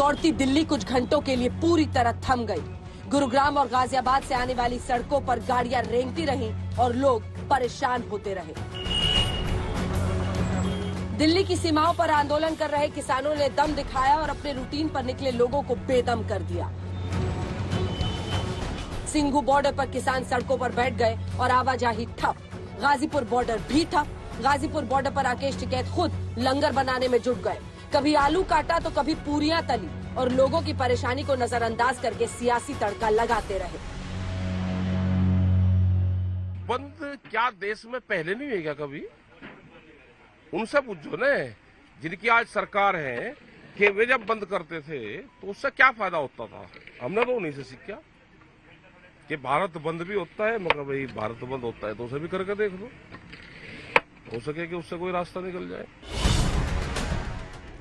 दौड़ती दिल्ली कुछ घंटों के लिए पूरी तरह थम गई। गुरुग्राम और गाजियाबाद से आने वाली सड़कों पर गाड़ियां रेंगती रहीं और लोग परेशान होते रहे। दिल्ली की सीमाओं पर आंदोलन कर रहे किसानों ने दम दिखाया और अपने रूटीन पर निकले लोगों को बेदम कर दिया। सिंघू बॉर्डर पर किसान सड़कों पर बैठ गए और आवाजाही ठप। गाजीपुर बॉर्डर भी ठप। गाजीपुर बॉर्डर पर राकेश टिकैत खुद लंगर बनाने में जुट गए। कभी आलू काटा तो कभी पूरियां तली और लोगों की परेशानी को नजरअंदाज करके सियासी तड़का लगाते रहे। बंद क्या देश में पहले नहीं हुई क्या कभी? उनसे पूछो न, जिनकी आज सरकार है, कि वे जब बंद करते थे तो उससे क्या फायदा होता था। हमने तो उन्हीं से सीखा कि भारत बंद भी होता है, मगर भाई भारत बंद होता है तो उसे भी करके देख लो, हो सके कि उससे कोई रास्ता निकल जाए।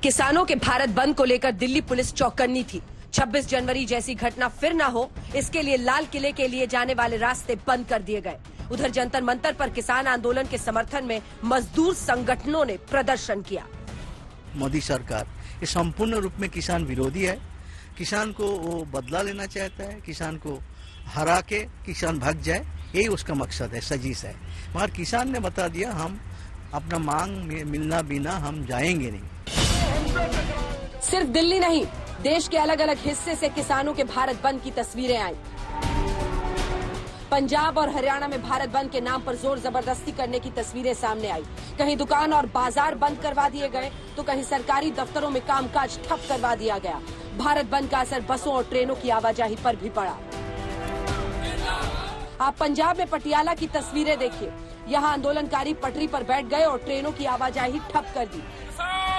किसानों के भारत बंद को लेकर दिल्ली पुलिस चौकन्नी थी। 26 जनवरी जैसी घटना फिर न हो, इसके लिए लाल किले के लिए जाने वाले रास्ते बंद कर दिए गए। उधर जंतर मंतर पर किसान आंदोलन के समर्थन में मजदूर संगठनों ने प्रदर्शन किया। मोदी सरकार ये संपूर्ण रूप में किसान विरोधी है। किसान को वो बदला लेना चाहता है, किसान को हरा के किसान भाग जाए, यही उसका मकसद है, साजिश है। मगर किसान ने बता दिया हम अपना मांग में मिलना बिना हम जाएंगे नहीं। सिर्फ दिल्ली नहीं, देश के अलग अलग हिस्से से किसानों के भारत बंद की तस्वीरें आई। पंजाब और हरियाणा में भारत बंद के नाम पर जोर जबरदस्ती करने की तस्वीरें सामने आई। कहीं दुकान और बाजार बंद करवा दिए गए तो कहीं सरकारी दफ्तरों में कामकाज ठप करवा दिया गया। भारत बंद का असर बसों और ट्रेनों की आवाजाही पर भी पड़ा। आप पंजाब में पटियाला की तस्वीरें देखिए। यहाँ आंदोलनकारी पटरी पर बैठ गए और ट्रेनों की आवाजाही ठप कर दी।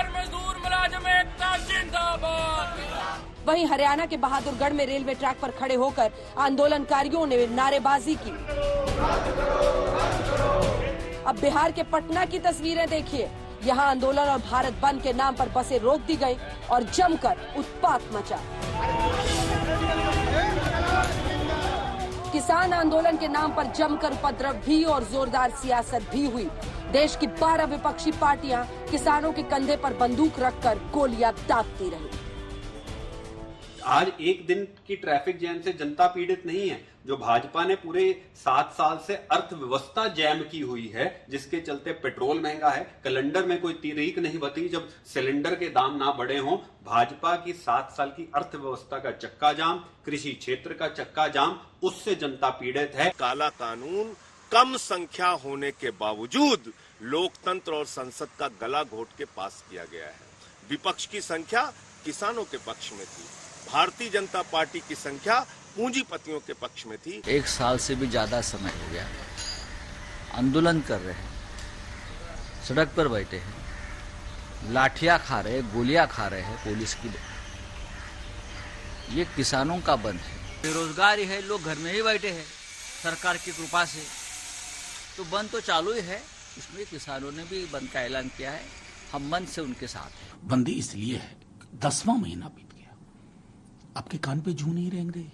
मजदूर मुलाजिम एकता जिंदाबाद। वहीं हरियाणा के बहादुरगढ़ में रेलवे ट्रैक पर खड़े होकर आंदोलनकारियों ने नारेबाजी की। अब बिहार के पटना की तस्वीरें देखिए। यहाँ आंदोलन और भारत बंद के नाम पर बसें रोक दी गई और जमकर उत्पात मचा। किसान आंदोलन के नाम पर जमकर उपद्रव भी और जोरदार सियासत भी हुई। देश की 12 विपक्षी पार्टियां किसानों के कंधे पर बंदूक रखकर गोलियां दागती रही। आज एक दिन की ट्रैफिक जैम से जनता पीड़ित नहीं है। जो भाजपा ने पूरे 7 साल से अर्थव्यवस्था जैम की हुई है, जिसके चलते पेट्रोल महंगा है, कैलेंडर में कोई तारीख नहीं बती जब सिलेंडर के दाम ना बढ़े हों। भाजपा की 7 साल की अर्थव्यवस्था का चक्का जाम, कृषि क्षेत्र का चक्का जाम, उससे जनता पीड़ित है। काला कानून कम संख्या होने के बावजूद लोकतंत्र और संसद का गला घोट के पास किया गया है। विपक्ष की संख्या किसानों के पक्ष में थी, भारतीय जनता पार्टी की संख्या पूंजीपतियों के पक्ष में थी। 1 साल से भी ज्यादा समय हो गया आंदोलन कर रहे हैं, सड़क पर बैठे हैं, लाठियां खा रहे हैं, गोलियां खा रहे हैं पुलिस की। ये किसानों का बंद है। बेरोजगारी है, लोग घर में ही बैठे हैं सरकार की कृपा से, तो बंद तो चालू ही है। इसमें किसानों ने भी बंद का ऐलान किया है, हम मन से उनके साथ हैं। बंदी इसलिए है 10वां महीना बीत गया, आपके कान पे जू नहीं रेंग रही।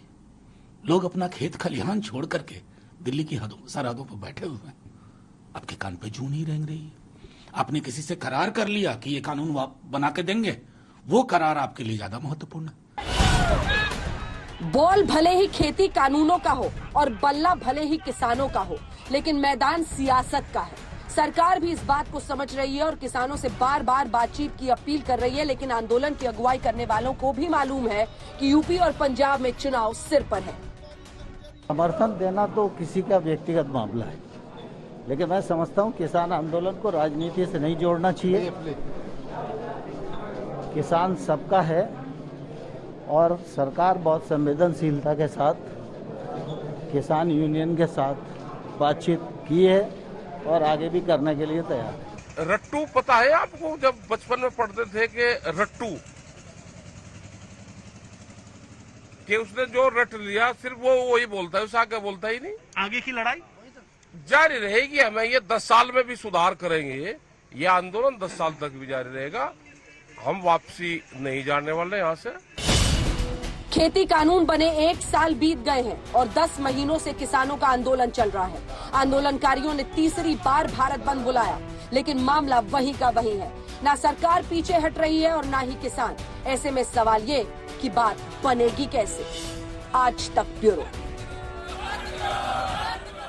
लोग अपना खेत खलिहान छोड़ करके दिल्ली की सरहदों पर बैठे हुए हैं, आपके कान पे जू नहीं रेंग रही। आपने किसी से करार कर लिया कि ये कानून बना के देंगे, वो करार आपके लिए ज्यादा महत्वपूर्ण है। बॉल भले ही खेती कानूनों का हो और बल्ला भले ही किसानों का हो, लेकिन मैदान सियासत का है। सरकार भी इस बात को समझ रही है और किसानों से बार बार बातचीत की अपील कर रही है, लेकिन आंदोलन की अगुवाई करने वालों को भी मालूम है कि यूपी और पंजाब में चुनाव सिर पर है। समर्थन देना तो किसी का व्यक्तिगत मामला है, लेकिन मैं समझता हूं किसान आंदोलन को राजनीति से नहीं जोड़ना चाहिए। किसान सबका है और सरकार बहुत संवेदनशीलता के साथ किसान यूनियन के साथ बातचीत की है और आगे भी करने के लिए तैयार है। रट्टू पता है आपको? जब बचपन में पढ़ते थे कि रट्टू, कि उसने जो रट लिया सिर्फ वो वही बोलता है, उसे आगे बोलता ही नहीं। आगे की लड़ाई जारी रहेगी। हमें ये 10 साल में भी सुधार करेंगे, ये आंदोलन 10 साल तक भी जारी रहेगा। हम वापसी नहीं जाने वाले यहाँ से। खेती कानून बने 1 साल बीत गए हैं और 10 महीनों से किसानों का आंदोलन चल रहा है। आंदोलनकारियों ने तीसरी बार भारत बंद बुलाया, लेकिन मामला वही का वही है। ना सरकार पीछे हट रही है और ना ही किसान। ऐसे में सवाल ये की बात बनेगी कैसे? आज तक ब्यूरो।